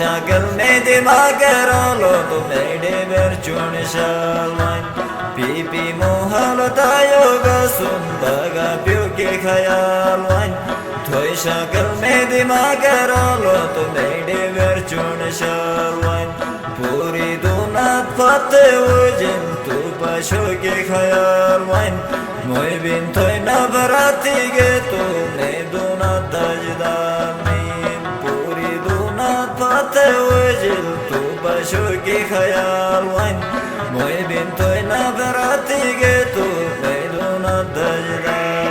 Şakıl nedima keralo tu meyde berçun şalman Pipi muhalata yoga sundaga pyuke khayalwan Thoy şakıl nedima keralo tu meyde berçun şalwan Puri dunat fatte ujin tu pashoke khayalwan Moy bin thoy nabarati ge tu ne dunat tajdami وجل تو بشو کی خیال وین موی بین توی نبراتی گے تو میدون دجدانی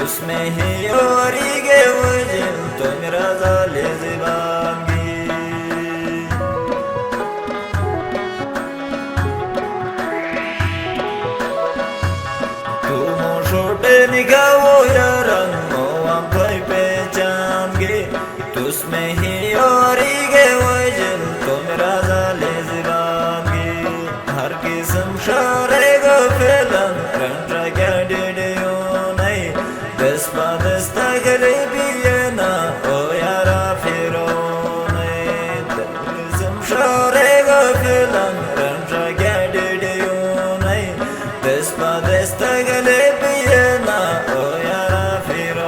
उसमें ही ओरी गे वजन तो मेरा जाले ज़िबांगी तू मोशोटे निगाहो यारन मोआम भाई पहचानगी उसमें ही ओरी गे वजन तो मेरा जाले ज़िबांगी हर किस्म शारे गो फेलन रंजा क्या डेडियो Desta galibiyena o yara firone Dizim şare gafılan ranja gedidiyone Desta galibiyena o yara firone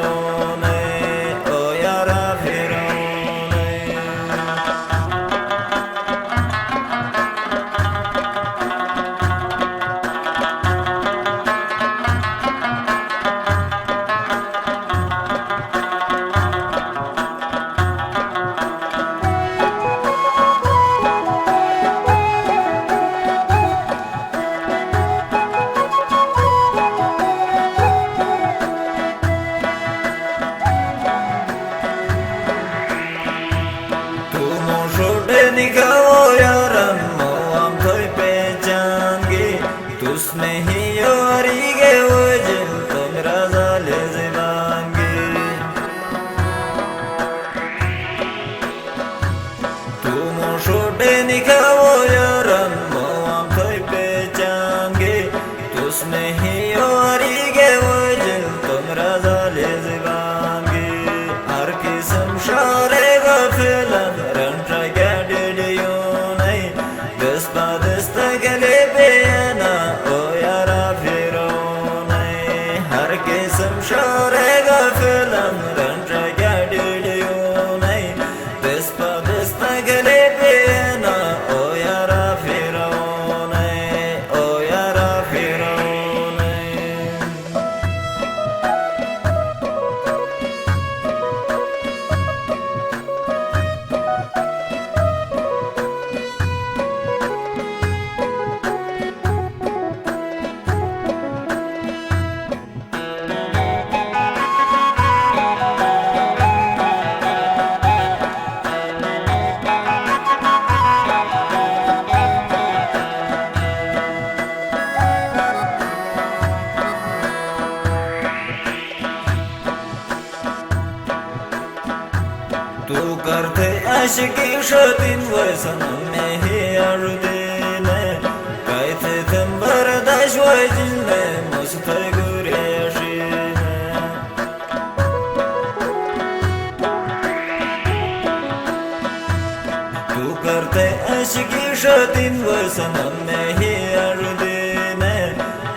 شاره غفلم رنج گردیونی دست با دست گلی بینا او یارا فیرونی او یارا فیرونی तू करते आशिकी शतीन वयसन मेही आरुदीने काय ते तंबर दाशवायजिने मस्त गुरेशीने तू करते आशिकी शतीन वयसन मेही आरुदीने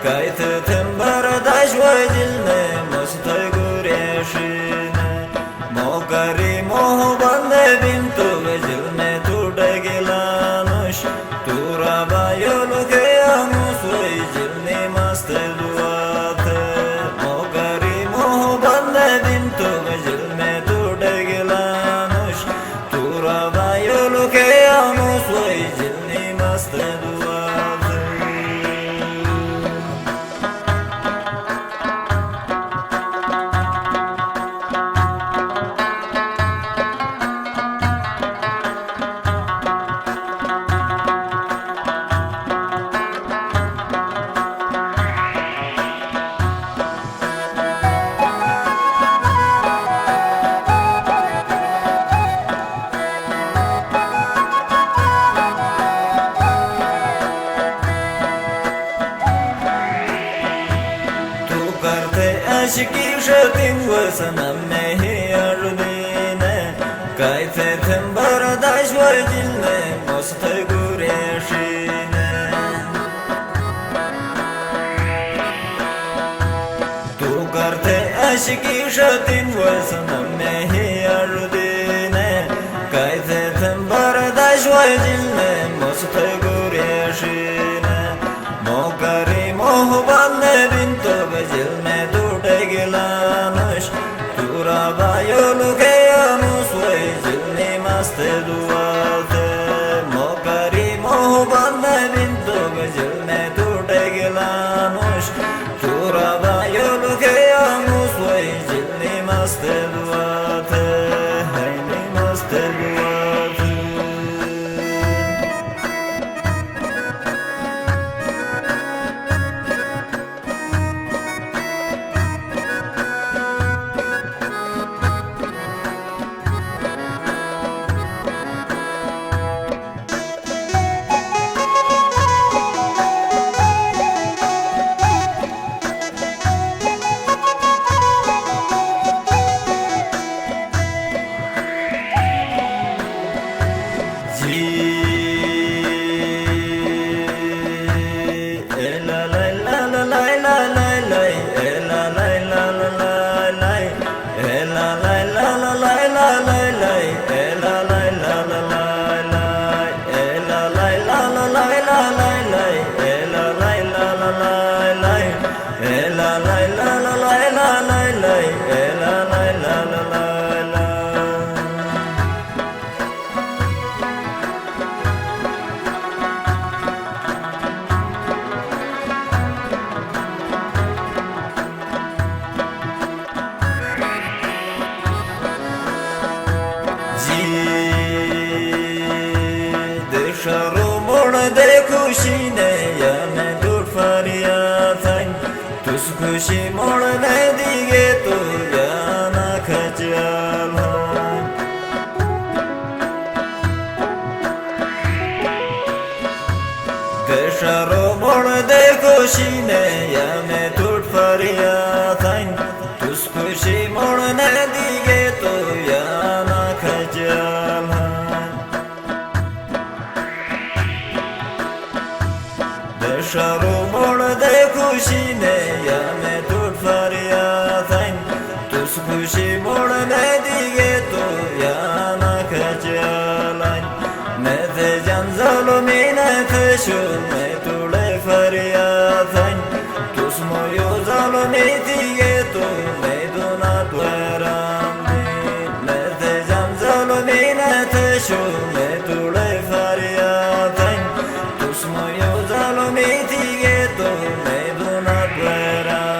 काय ते तंबर दाशवायजिने मस्त गुरेशीने मोकरी मोह बंदे बिन तो वजल में टूट गिला नश तूरा बायोल के आमुस वही जिलने मस्त दुआत मोकरी मोह बंदे बिन तो वजल में टूट गिला नश तूरा बायोल के आमुस वही जिलने मस्त दुआत आशिकी शतीन वसनम मेही आरुदीने काय ते तंबर दाशवायजिने मस्त गुरेशीने तू करते आशिकी शतीन वसनम मेही आरुदीने काय ते तंबर दाशवायजिने मस्त गुरेशीने मोकरी मोह बंदे बिन तो वजल में गिलानश तूरा बायोल के आमुस वही जिलने मस्त दुआत मोकरी मोह बंदे बिन तो वजल में टूटे गिलानश तूरा बायोल के आमुस वही जिलने मस्त दुआत है मस्त दुआत खुशीने या मैं दूर फरियाद तुस खुशी मोड़ नहीं दिगे तो या ना खचाल देशरो मोड़ दे खुशीने या मैं दूर फरियाद तुस खुशी मोड़ नहीं दिगे तो या ना खचाल देशरो मोड़ दे खुशी ने या मैं टूट फरियाद खुशी मोड़ने दिगे तो या ना खजालान नथे जानजालो मीना खशो मैं तुले फरियादान तुस मोयो जालो नहीं दिगे तो मैं दोना तुराम नथे जानजालो मीना खशो मैं तुले फरियादान तुस मोयो जालो नहीं दिगे तो मैं दोना तुराम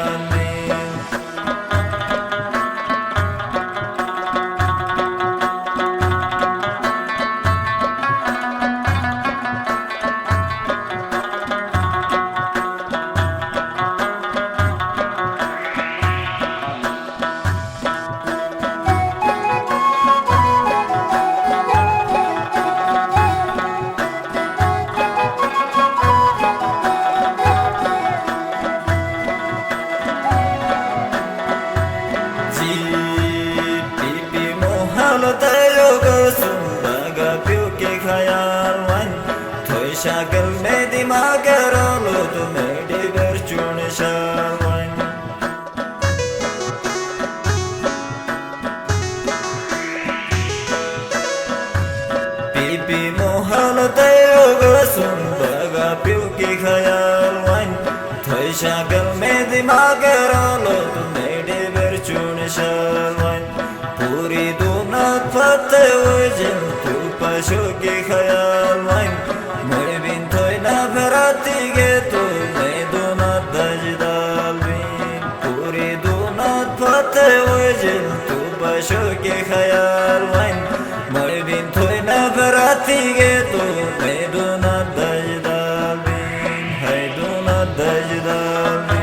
शागल में दिमाग रोलो तो मेरी बरचून शावन पीपी मोहल तयोग सुन बगा प्यू की ख्याल वन थोई शागल में दिमाग रोलो तो मेरी बरचून शावन पूरी दोनों फते वजन तू पशु की ख्याल वन बिन थोई ना भराती गे तो मैं दोनों दजदाल बिन पूरी दोनों फते वजन तू बशो के ख्याल वन मैं बिन थोई ना भराती गे तो मैं दोनों दजदाल बिन है दोनों दजदाल बिन